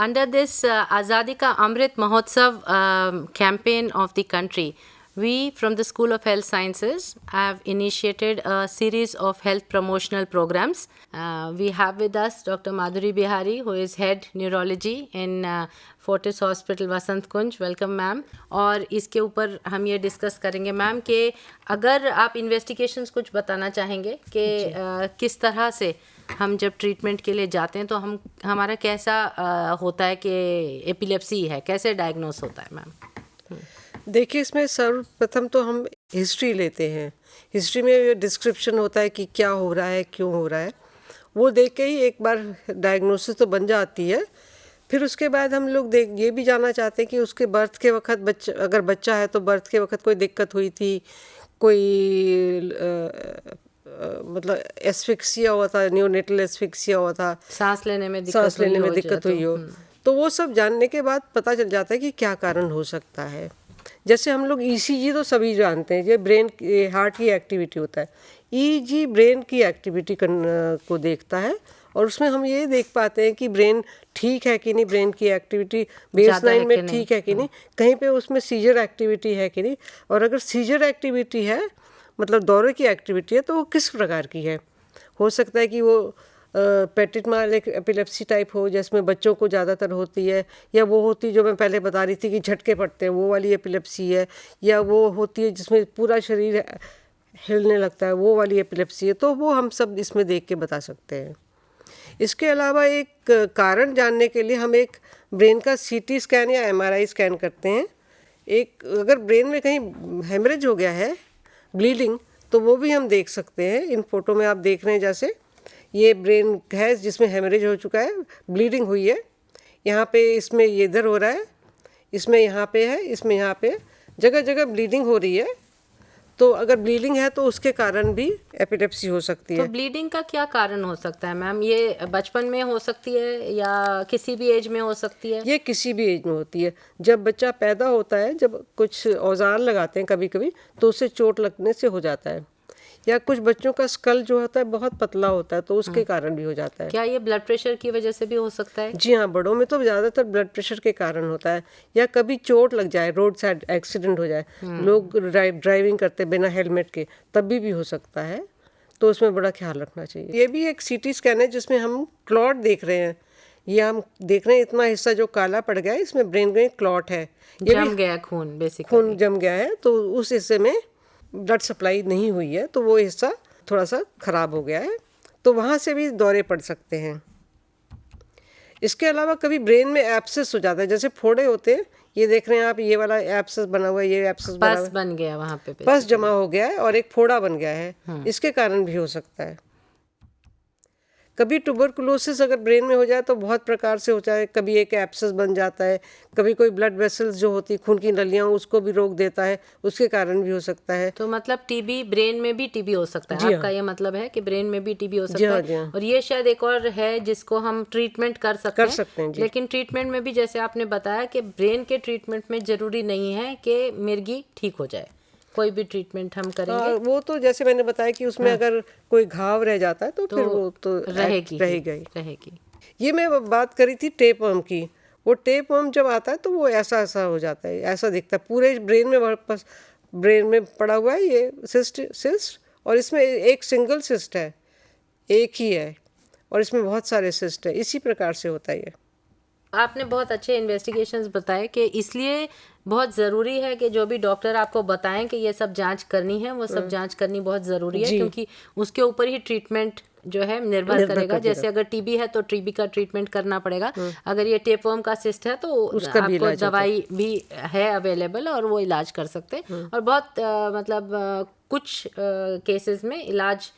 Under this Azadi Ka Amrit Mahotsav campaign of the country, we from the School of Health Sciences have initiated a series of health promotional programs. We have with us Dr. Madhuri Bihari, who is Head Neurology in Fortis Hospital, Vasant Kunj. Welcome ma'am. और इसके ऊपर हम ये discuss करेंगे ma'am कि अगर आप investigations कुछ बताना चाहेंगे कि किस तरह से हम जब ट्रीटमेंट के लिए जाते हैं तो हमारा कैसा होता है कि एपिलेप्सी है, कैसे डायग्नोस होता है मैम? देखिए, इसमें सर्वप्रथम तो हम हिस्ट्री लेते हैं. हिस्ट्री में डिस्क्रिप्शन होता है कि क्या हो रहा है, क्यों हो रहा है. वो देख के ही एक बार डायग्नोसिस तो बन जाती है. फिर उसके बाद हम लोग ये भी जानना चाहते हैं कि उसके बर्थ के वक्त अगर बच्चा है तो बर्थ के वक्त कोई दिक्कत हुई थी, कोई मतलब एस्फिक्सिया हुआ था, नियोनेटल एस्फिक्सिया हुआ था, सांस लेने में दिक्कत हुई हो, तो वो सब जानने के बाद पता चल जाता है कि क्या कारण हो सकता है. जैसे हम लोग ईसीजी तो सभी जानते हैं, ये ब्रेन हार्ट की एक्टिविटी होता है. ईजी ब्रेन की एक्टिविटी को देखता है और उसमें हम ये देख पाते हैं कि ब्रेन ठीक है कि नहीं, ब्रेन की एक्टिविटी बेसलाइन में ठीक है कि नहीं, कहीं पे उसमें सीजर एक्टिविटी है कि नहीं. और अगर सीजर एक्टिविटी है, मतलब दौरे की एक्टिविटी है, तो वो किस प्रकार की है. हो सकता है कि वो पेटिट माल एक एपिलेप्सी टाइप हो, जिसमें बच्चों को ज़्यादातर होती है, या वो होती है जो मैं पहले बता रही थी कि झटके पड़ते हैं, वो वाली एपिलेप्सी है, या वो होती है जिसमें पूरा शरीर हिलने लगता है, वो वाली एपिलेप्सी है. तो वो हम सब इसमें देख के बता सकते हैं. इसके अलावा एक कारण जानने के लिए हम एक ब्रेन का सीटी स्कैन या एमआरआई स्कैन करते हैं. एक अगर ब्रेन में कहीं हेमरेज हो गया है, ब्लीडिंग, तो वो भी हम देख सकते हैं. इन फोटो में आप देख रहे हैं जैसे ये ब्रेन है जिसमें हेमरेज हो चुका है, ब्लीडिंग हुई है. यहाँ पे इसमें ये इधर हो रहा है, इसमें यहाँ पे है, इसमें यहाँ पे, जगह जगह ब्लीडिंग हो रही है. तो अगर ब्लीडिंग है तो उसके कारण भी एपिलेप्सी हो सकती है. तो ब्लीडिंग का क्या कारण हो सकता है मैम? ये बचपन में हो सकती है या किसी भी एज में हो सकती है? ये किसी भी एज में होती है. जब बच्चा पैदा होता है, जब कुछ औजार लगाते हैं कभी कभी, तो उससे चोट लगने से हो जाता है. या कुछ बच्चों का स्कल जो होता है बहुत पतला होता है, तो उसके कारण भी हो जाता है. क्या ये ब्लड प्रेशर की वजह से भी हो सकता है? जी हाँ, बड़ों में तो ज़्यादातर ब्लड प्रेशर के कारण होता है. या कभी चोट लग जाए, रोड साइड एक्सीडेंट हो जाए, लोग ड्राइविंग करते बिना हेलमेट के, तब भी हो सकता है. तो उसमें बड़ा ख्याल रखना चाहिए. ये भी एक सीटी स्कैन है जिसमें हम क्लॉट देख रहे हैं. ये हम देख रहे हैं इतना हिस्सा जो काला पड़ गया है, इसमें ब्रेन में क्लॉट है, ये जम गया खून, बेसिकली खून जम गया है. तो उस हिस्से में ब्लड सप्लाई नहीं हुई है, तो वो हिस्सा थोड़ा सा ख़राब हो गया है, तो वहाँ से भी दौरे पड़ सकते हैं. इसके अलावा कभी ब्रेन में एब्सेस हो जाता है, जैसे फोड़े होते हैं, ये देख रहे हैं आप, ये वाला एब्सेस बना हुआ है, ये एब्सेस बना हुआ है, बन गया वहाँ पे, पस जमा हो गया है और एक फोड़ा बन गया है. इसके कारण भी हो सकता है. कभी ट्यूबरकुलोसिस अगर ब्रेन में हो जाए तो बहुत प्रकार से हो जाए. कभी एक एब्सेस बन जाता है, कभी कोई ब्लड वेसल्स जो होती खून की नलियाँ, उसको भी रोक देता है, उसके कारण भी हो सकता है. तो मतलब टीबी, ब्रेन में भी टीबी हो सकता है? आपका ये मतलब है कि ब्रेन में भी टीबी हो सकता है. और ये शायद एक और है जिसको हम ट्रीटमेंट कर सकते हैं. लेकिन ट्रीटमेंट में भी जैसे आपने बताया कि ब्रेन के ट्रीटमेंट में जरूरी नहीं है कि मिर्गी ठीक हो जाए, कोई भी ट्रीटमेंट हम करेंगे. वो तो जैसे मैंने बताया कि उसमें अगर कोई घाव रह जाता है तो फिर वो तो रहेगी. ये मैं बात करी थी टेपवर्म की. वो टेपवर्म जब आता है तो वो ऐसा हो जाता है, ऐसा दिखता है पूरे ब्रेन में, वापस ब्रेन में पड़ा हुआ है ये सिस्ट, और इसमें एक सिंगल सिस्ट है, एक ही है, और इसमें बहुत सारे सिस्ट है. इसी प्रकार से होता है ये. आपने बहुत अच्छे इन्वेस्टिगेशंस बताए कि इसलिए बहुत ज़रूरी है कि जो भी डॉक्टर आपको बताएं कि ये सब जांच करनी है, वो सब जांच करनी बहुत ज़रूरी है, क्योंकि उसके ऊपर ही ट्रीटमेंट जो है निर्भर करेगा. जैसे अगर टीबी है तो टीबी का ट्रीटमेंट करना पड़ेगा. अगर ये टेपवर्म का सिस्ट है तो आपको दवाई भी है अवेलेबल और वो इलाज कर सकते हैं. और बहुत मतलब कुछ केसेस में इलाज,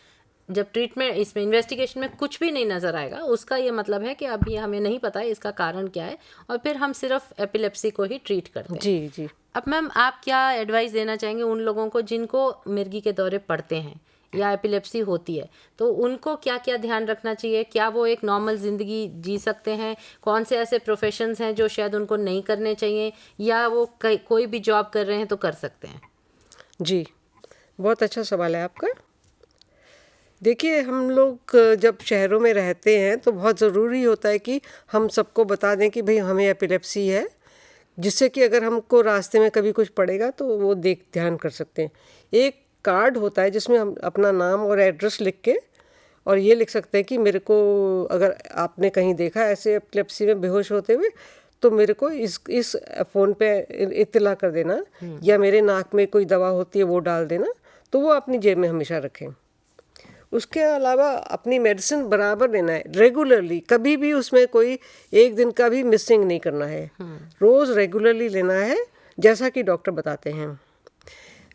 जब ट्रीटमेंट, इसमें इन्वेस्टिगेशन में कुछ भी नहीं नज़र आएगा, उसका ये मतलब है कि अभी हमें नहीं पता है इसका कारण क्या है, और फिर हम सिर्फ एपिलेप्सी को ही ट्रीट करते हैं. जी. अब मैम, आप क्या एडवाइस देना चाहेंगे उन लोगों को जिनको मिर्गी के दौरे पड़ते हैं या एपिलेप्सी होती है? तो उनको क्या क्या ध्यान रखना चाहिए? क्या वो एक नॉर्मल ज़िंदगी जी सकते हैं? कौन से ऐसे प्रोफेशंस हैं जो शायद उनको नहीं करने चाहिए, या वो कोई भी जॉब कर रहे हैं तो कर सकते हैं? जी, बहुत अच्छा सवाल है आपका. देखिए, हम लोग जब शहरों में रहते हैं तो बहुत ज़रूरी होता है कि हम सबको बता दें कि भाई हमें एपिलेप्सी है, जिससे कि अगर हमको रास्ते में कभी कुछ पड़ेगा तो वो ध्यान कर सकते हैं। एक कार्ड होता है जिसमें हम अपना नाम और एड्रेस लिख के और ये लिख सकते हैं कि मेरे को, अगर आपने कहीं देखा ऐसे एपिलेप्सी में बेहोश होते हुए, तो मेरे को इस फ़ोन पे इत्तला कर देना, या मेरे नाक में कोई दवा होती है वो डाल देना, तो वो अपनी जेब में हमेशा रखें। उसके अलावा अपनी मेडिसिन बराबर लेना है, रेगुलरली, कभी भी उसमें कोई एक दिन का भी मिसिंग नहीं करना है, रोज़ रेगुलरली लेना है जैसा कि डॉक्टर बताते हैं।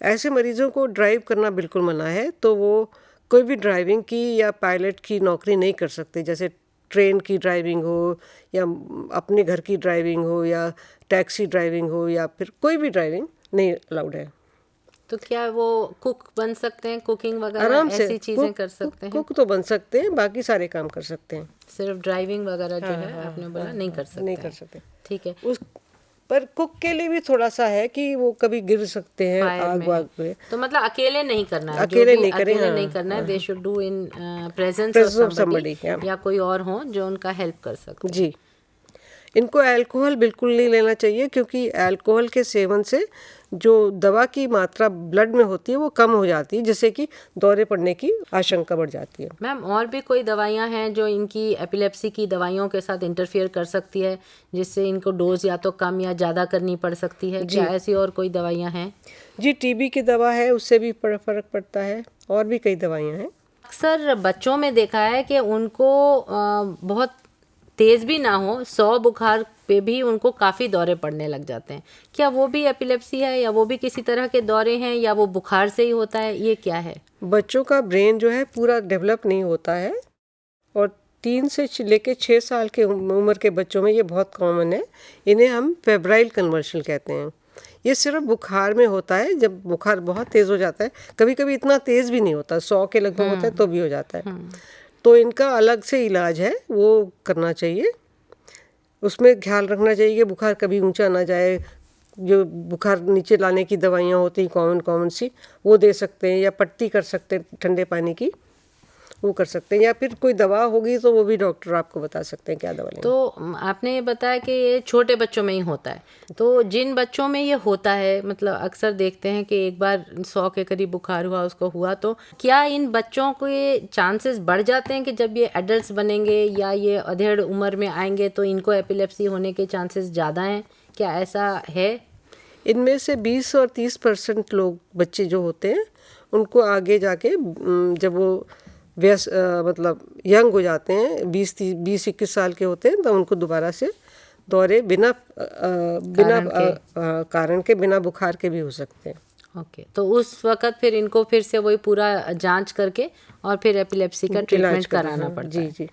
ऐसे मरीजों को ड्राइव करना बिल्कुल मना है, तो वो कोई भी ड्राइविंग की या पायलट की नौकरी नहीं कर सकते, जैसे ट्रेन की ड्राइविंग हो या अपने घर की ड्राइविंग हो या टैक्सी ड्राइविंग हो या फिर कोई भी ड्राइविंग नहीं अलाउड है। तो क्या वो कुक बन सकते हैं, कुकिंग वगैरह आराम से ऐसी चीजें कर सकते हैं? कुक तो बन सकते हैं, बाकी सारे काम कर सकते हैं। सिर्फ ड्राइविंग वगैरह जो है आपने बोला नहीं कर सकते नहीं कर हैं। सकते। ठीक है। उस पर कुक के लिए भी थोड़ा सा है कि वो कभी गिर सकते हैं फायर आग में वाग में। तो मतलब अकेले नहीं करना है, अकेले जो भी नहीं करें, अकेले हाँ, नहीं करना है, they should do in presence Presence of of somebody, somebody, yeah. या कोई और हो जो उनका हेल्प कर सकते। जी, इनको अल्कोहल बिल्कुल नहीं लेना चाहिए, क्योंकि अल्कोहल के सेवन से जो दवा की मात्रा ब्लड में होती है वो कम हो जाती है, जिससे कि दौरे पड़ने की आशंका बढ़ जाती है। मैम और भी कोई दवाइयाँ हैं जो इनकी एपिलेप्सी की दवाइयों के साथ इंटरफियर कर सकती है, जिससे इनको डोज या तो कम या ज़्यादा करनी पड़ सकती है? क्या ऐसी और कोई दवाइयाँ हैं? जी, टीबी की दवा है, उससे भी फर्क पड़ता है, और भी कई दवाइयाँ हैं। अक्सर बच्चों में देखा है कि उनको बहुत तेज़ भी ना हो, 100 बुखार पे भी उनको काफ़ी दौरे पड़ने लग जाते हैं। क्या वो भी एपिलेप्सी है, या वो भी किसी तरह के दौरे हैं, या वो बुखार से ही होता है? ये क्या है? बच्चों का ब्रेन जो है पूरा डेवलप नहीं होता है, और 3 से लेके 6 साल के उम्र के बच्चों में ये बहुत कॉमन है। इन्हें हम फेब्राइल कन्वर्शन कहते हैं। ये सिर्फ बुखार में होता है, जब बुखार बहुत तेज़ हो जाता है, कभी कभी इतना तेज़ भी नहीं होता, 100 के लगभग होता है तो भी हो जाता है। तो इनका अलग से इलाज है, वो करना चाहिए। उसमें ख्याल रखना चाहिए कि बुखार कभी ऊंचा ना जाए। जो बुखार नीचे लाने की दवाइयाँ होती हैं कॉमन सी, वो दे सकते हैं, या पट्टी कर सकते हैं ठंडे पानी की, वो कर सकते हैं, या फिर कोई दवा होगी तो वो भी डॉक्टर आपको बता सकते हैं क्या दवा लें। तो आपने ये बताया कि ये छोटे बच्चों में ही होता है, तो जिन बच्चों में ये होता है, मतलब अक्सर देखते हैं कि एक बार 100 के करीब बुखार हुआ, उसको हुआ, तो क्या इन बच्चों को ये चांसेस बढ़ जाते हैं कि जब ये एडल्ट्स बनेंगे या ये अधेड़ उम्र में आएंगे तो इनको एपिलेप्सी होने के चांसेस ज़्यादा हैं? क्या ऐसा है? इनमें से 20 और 30% लोग, बच्चे जो होते हैं, उनको आगे जाके जब वो मतलब यंग हो जाते हैं, 20-21 साल के होते हैं, तो उनको दोबारा से दौरे बिना कारण के, बिना बुखार के भी हो सकते हैं। ओके, तो उस वक्त फिर इनको फिर से वही पूरा जांच करके और फिर एपिलेप्सी का ट्रीटमेंट कराना पड़ता है। जी।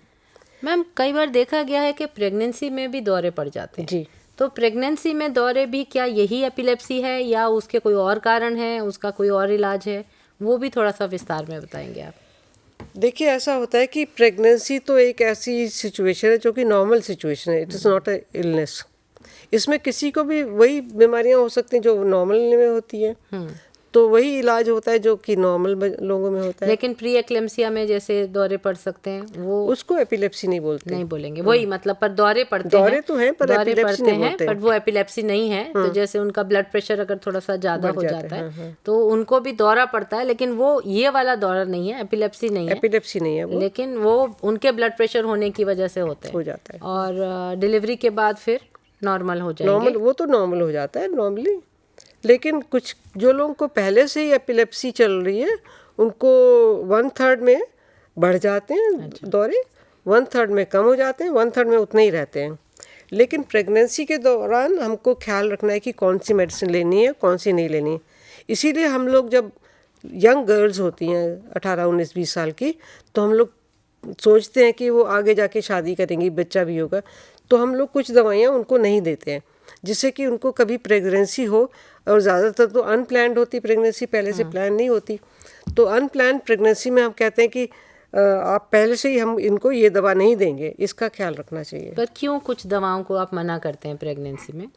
मैम कई बार देखा गया है कि प्रेगनेंसी में भी दौरे पड़ जाते हैं। जी, तो प्रेगनेंसी में दौरे भी, क्या यही एपिलेप्सी है या उसके कोई और कारण है, उसका कोई और इलाज है? वो भी थोड़ा सा विस्तार में बताएंगे आप। देखिए, ऐसा होता है कि प्रेगनेंसी तो एक ऐसी सिचुएशन है जो कि नॉर्मल सिचुएशन है, it is not a illness. इसमें किसी को भी वही बीमारियां हो सकती हैं जो नॉर्मल में होती हैं, तो वही इलाज होता है जो कि नॉर्मल लोगों में होता है। लेकिन प्री एक्लेम्सिया में जैसे दौरे पड़ सकते हैं, वो उसको एपिलेप्सी नहीं बोलते। नहीं बोलेंगे, वही मतलब, पर दौरे पड़ते दौरे हैं, तो हैं, पर दौरे एपिलेप्सी पड़ते नहीं हैं, बोलते। पर वो एपिलेप्सी नहीं है। तो जैसे उनका ब्लड प्रेशर अगर थोड़ा सा ज़्यादा हो जाता है तो उनको भी दौरा पड़ता है, लेकिन वो ये वाला दौरा नहीं है, एपिलेप्सी नहीं है, एपिलेप्सी नहीं है वो, लेकिन वो उनके ब्लड प्रेशर होने की वजह से होते हैं, हो जाता है। और डिलीवरी के बाद फिर नॉर्मल हो जाएंगे। नॉर्मल, वो तो नॉर्मल हो जाता है नॉर्मली, लेकिन कुछ जो लोगों को पहले से ही एपिलेप्सी चल रही है, उनको 1/3 में बढ़ जाते हैं दौरे, 1/3 में कम हो जाते हैं, 1/3 में उतने ही रहते हैं। लेकिन प्रेगनेंसी के दौरान हमको ख्याल रखना है कि कौन सी मेडिसिन लेनी है, कौन सी नहीं लेनी है। इसीलिए हम लोग जब यंग गर्ल्स होती हैं 18, 19, 20 साल की, तो हम लोग सोचते हैं कि वो आगे जाके शादी करेंगी, बच्चा भी होगा, तो हम लोग कुछ दवाइयाँ उनको नहीं देते हैं, जिससे कि उनको कभी प्रेगनेंसी हो। और ज़्यादातर तो अनप्लान्ड होती प्रेगनेंसी, पहले से प्लान नहीं होती। तो अनप्लान्ड प्रेगनेंसी में हम कहते हैं कि आप पहले से ही हम इनको ये दवा नहीं देंगे, इसका ख्याल रखना चाहिए। पर क्यों कुछ दवाओं को आप मना करते हैं प्रेगनेंसी में?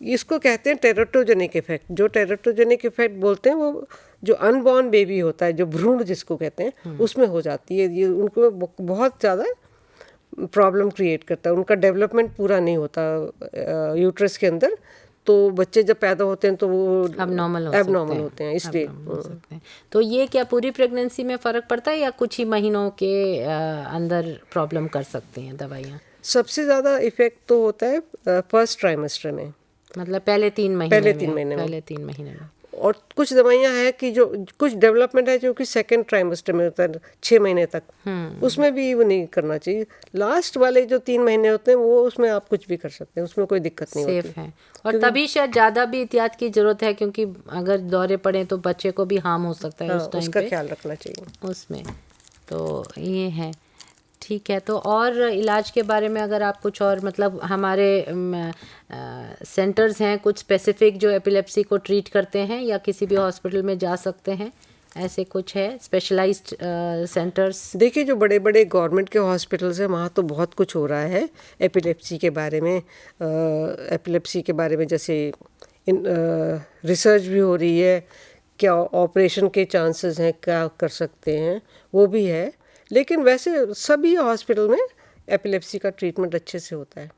इसको कहते हैं टेराटोजेनिक इफेक्ट। जो टेराटोजेनिक इफेक्ट बोलते हैं वो जो अनबॉर्न बेबी होता है, जो भ्रूण जिसको कहते हैं, उसमें हो जाती है। ये उनको बहुत ज़्यादा प्रॉब्लम क्रिएट करता है, उनका डेवलपमेंट पूरा नहीं होता यूट्रस के अंदर, तो बच्चे जब पैदा होते हैं तो वो एबनॉर्मल होते हैं, इसलिए तो ये क्या पूरी प्रेगनेंसी में फ़र्क पड़ता है या कुछ ही महीनों के अंदर प्रॉब्लम कर सकती हैं दवाइयाँ? सबसे ज़्यादा इफेक्ट तो होता है फर्स्ट ट्राइमेस्टर में, मतलब पहले 3 महीने में। और कुछ दवाइयाँ हैं कि जो कुछ डेवलपमेंट है जो कि सेकंड ट्राइमेस्टर में होता है, 6 महीने तक, उसमें भी वो नहीं करना चाहिए। लास्ट वाले जो 3 महीने होते हैं वो उसमें आप कुछ भी कर सकते हैं, उसमें कोई दिक्कत नहीं होती है। और तभी शायद ज़्यादा भी एहतियात की ज़रूरत है, क्योंकि अगर दौरे पड़े तो बच्चे को भी हार्म हो सकता है। उस टाइम उसका ख्याल रखना चाहिए उसमें। तो ये है, ठीक है। तो और इलाज के बारे में अगर आप कुछ और, मतलब हमारे सेंटर्स हैं कुछ स्पेसिफिक जो एपिलेप्सी को ट्रीट करते हैं, या किसी भी हॉस्पिटल में जा सकते हैं, ऐसे कुछ है स्पेशलाइज्ड सेंटर्स? देखिए, जो बड़े बड़े गवर्नमेंट के हॉस्पिटल्स हैं वहाँ तो बहुत कुछ हो रहा है एपिलेप्सी के बारे में। एपिलेप्सी के बारे में जैसे रिसर्च भी हो रही है, क्या ऑपरेशन के चांसेस हैं, क्या कर सकते हैं, वो भी है। लेकिन वैसे सभी हॉस्पिटल में एपिलेप्सी का ट्रीटमेंट अच्छे से होता है।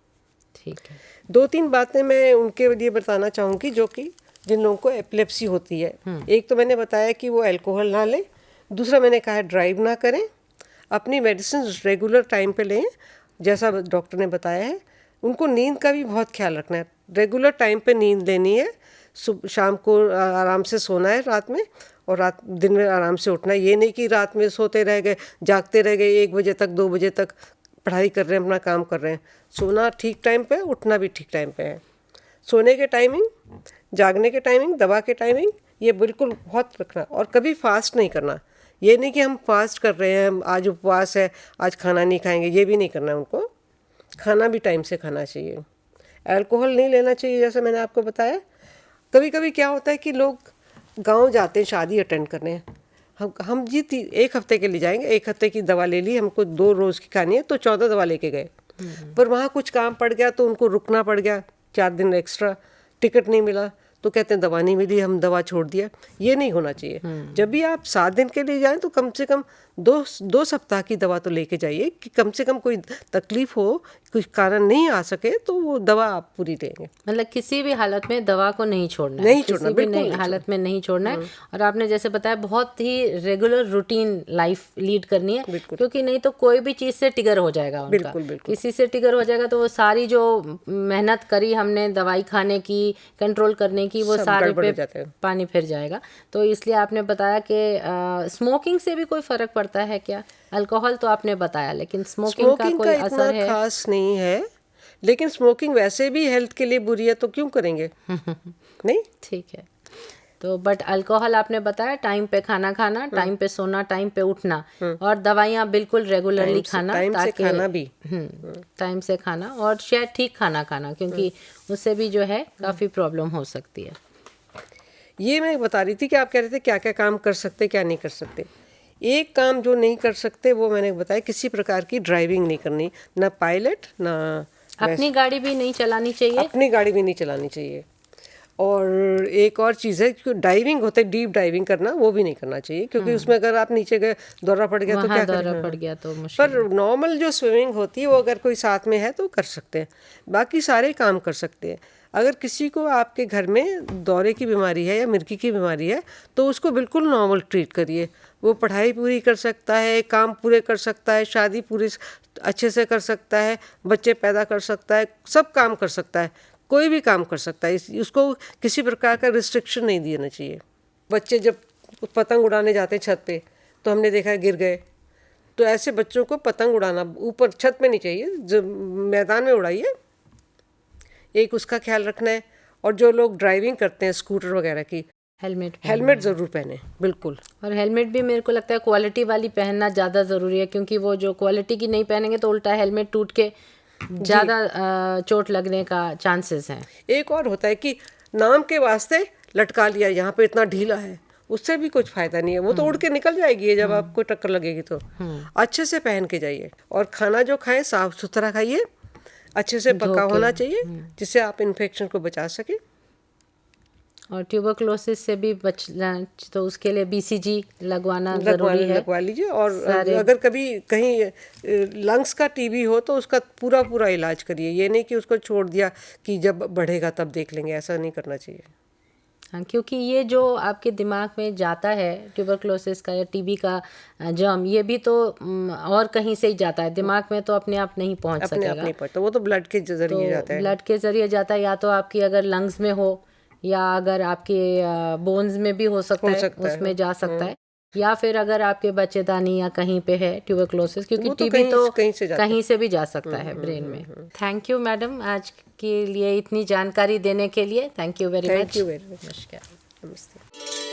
ठीक है। 2-3 बातें मैं उनके लिए बताना चाहूँगी जो कि जिन लोगों को एपिलेप्सी होती है। एक तो मैंने बताया कि वो अल्कोहल ना लें, दूसरा मैंने कहा है ड्राइव ना करें, अपनी मेडिसिन रेगुलर टाइम पे लें जैसा डॉक्टर ने बताया है। उनको नींद का भी बहुत ख्याल रखना है, रेगुलर टाइम पे नींद लेनी है, शाम को आराम से सोना है रात में, और दिन में आराम से उठना है। ये नहीं कि रात में सोते रह गए, जागते रह गए 1 बजे तक, 2 बजे तक पढ़ाई कर रहे हैं, अपना काम कर रहे हैं। सोना ठीक टाइम पे, उठना भी ठीक टाइम पे है। सोने के टाइमिंग, जागने के टाइमिंग, दवा के टाइमिंग, ये बिल्कुल बहुत रखना। और कभी फास्ट नहीं करना। ये नहीं कि हम फास्ट कर रहे हैं, आज उपवास है, आज खाना नहीं खाएंगे, ये भी नहीं करना है उनको। खाना भी टाइम से खाना चाहिए। अल्कोहल नहीं लेना चाहिए, जैसे मैंने आपको बताया। कभी कभी क्या होता है कि लोग गांव जाते हैं शादी अटेंड करने, हम जी 1 हफ्ते के लिए जाएंगे, 1 हफ्ते की दवा ले ली, हमको 2 रोज़ की खानी है, तो 14 दवा लेके गए। पर वहाँ कुछ काम पड़ गया तो उनको रुकना पड़ गया, 4 दिन एक्स्ट्रा, टिकट नहीं मिला तो कहते हैं दवा नहीं मिली, हम दवा छोड़ दिया। ये नहीं होना चाहिए। जब भी आप 7 दिन के लिए जाएं तो कम से कम 2 सप्ताह की दवा तो लेके जाइए, कि कम से कम कोई तकलीफ हो, कुछ कारण नहीं आ सके तो वो दवा आप पूरी लेंगे। मतलब किसी भी हालत में दवा को नहीं छोड़ना है, किसी भी हालत में नहीं छोड़ना है। और आपने जैसे बताया बहुत ही रेगुलर रूटीन लाइफ लीड करनी है, क्योंकि नहीं तो कोई भी चीज़ से ट्रिगर हो जाएगा उनका। किसी से ट्रिगर हो जाएगा तो वो सारी जो मेहनत करी हमने दवाई खाने की, कंट्रोल करने की, वो सारे पे पानी फिर जाएगा। तो इसलिए आपने बताया कि स्मोकिंग से भी कोई फर्क पड़ता है क्या? अल्कोहल तो आपने बताया, लेकिन स्मोकिंग का कोई असर है? खास नहीं है, लेकिन स्मोकिंग वैसे भी हेल्थ के लिए बुरी है, तो क्यों करेंगे? नहीं, ठीक है। तो बट अल्कोहल आपने बताया, टाइम पे खाना खाना, टाइम पे सोना, टाइम पे उठना, और दवाइयाँ बिल्कुल रेगुलरली खाना, टाइम से खाना भी, टाइम से खाना, और शायद ठीक खाना खाना, क्योंकि उससे भी जो है काफ़ी प्रॉब्लम हो सकती है। ये मैं बता रही थी कि आप कह रहे थे क्या क्या काम कर सकते, क्या नहीं कर सकते। एक काम जो नहीं कर सकते वो मैंने बताया, किसी प्रकार की ड्राइविंग नहीं करनी, ना पायलट, ना अपनी गाड़ी भी नहीं चलानी चाहिए। अपनी गाड़ी भी नहीं चलानी चाहिए। और एक और चीज़ है कि डाइविंग होता है, डीप डाइविंग करना, वो भी नहीं करना चाहिए, क्योंकि उसमें अगर आप नीचे गए, दौरा पड़ गया तो क्या करें? पड़ गया तो मुश्किल। पर नॉर्मल जो स्विमिंग होती है वो अगर कोई साथ में है तो कर सकते हैं, बाकी सारे काम कर सकते हैं। अगर किसी को आपके घर में दौरे की बीमारी है या मिर्गी की बीमारी है तो उसको बिल्कुल नॉर्मल ट्रीट करिए। वो पढ़ाई पूरी कर सकता है, काम पूरे कर सकता है, शादी पूरी अच्छे से कर सकता है, बच्चे पैदा कर सकता है, सब काम कर सकता है, कोई भी काम कर सकता है। उसको किसी प्रकार का रिस्ट्रिक्शन नहीं देना चाहिए। बच्चे जब पतंग उड़ाने जाते हैं छत पे, तो हमने देखा है गिर गए, तो ऐसे बच्चों को पतंग उड़ाना ऊपर छत में नहीं चाहिए, जब मैदान में उड़ाइए। एक उसका ख्याल रखना है। और जो लोग ड्राइविंग करते हैं स्कूटर वगैरह की, हेलमेट ज़रूर पहने, बिल्कुल। और हेलमेट भी मेरे को लगता है क्वालिटी वाली पहनना ज़्यादा ज़रूरी है, क्योंकि वो जो क्वालिटी की नहीं पहनेंगे तो उल्टा हेलमेट टूट के ज़्यादा चोट लगने का चांसेस हैं। एक और होता है कि नाम के वास्ते लटका लिया, यहाँ पे इतना ढीला है, उससे भी कुछ फ़ायदा नहीं है, वो तो उड़ के निकल जाएगी जब आपको टक्कर लगेगी। तो अच्छे से पहन के जाइए। और खाना जो खाएं साफ़ सुथरा खाइए, अच्छे से पका होना चाहिए, जिससे आप इन्फेक्शन को बचा सकें। और ट्यूबरक्लोसिस से भी बचना तो उसके लिए BCG लगवाना जरूरी है। लगवा लीजिए। और अगर कभी कहीं लंग्स का टीबी हो तो उसका पूरा पूरा इलाज करिए, ये नहीं कि उसको छोड़ दिया कि जब बढ़ेगा तब देख लेंगे, ऐसा नहीं करना चाहिए। हाँ, क्योंकि ये जो आपके दिमाग में जाता है ट्यूबरक्लोसिस का या टीबी का जर्म, ये भी तो और कहीं से ही जाता है, दिमाग में तो अपने आप नहीं पहुंच अपने आप सकेगा। नहीं पड़ता, वो तो ब्लड के जरिए जाता है। ब्लड के जरिए जाता है, या तो आपकी अगर लंग्स में हो या अगर आपके बोन्स में भी हो सकता है, उसमें जा सकता है, या फिर अगर आपके बच्चेदानी या कहीं पे है ट्यूबरक्लोसिस, क्योंकि टीबी तो कहीं से भी जा सकता है ब्रेन में। थैंक यू मैडम, आज के लिए इतनी जानकारी देने के लिए। Thank you very much. नमस्कार। नमस्ते।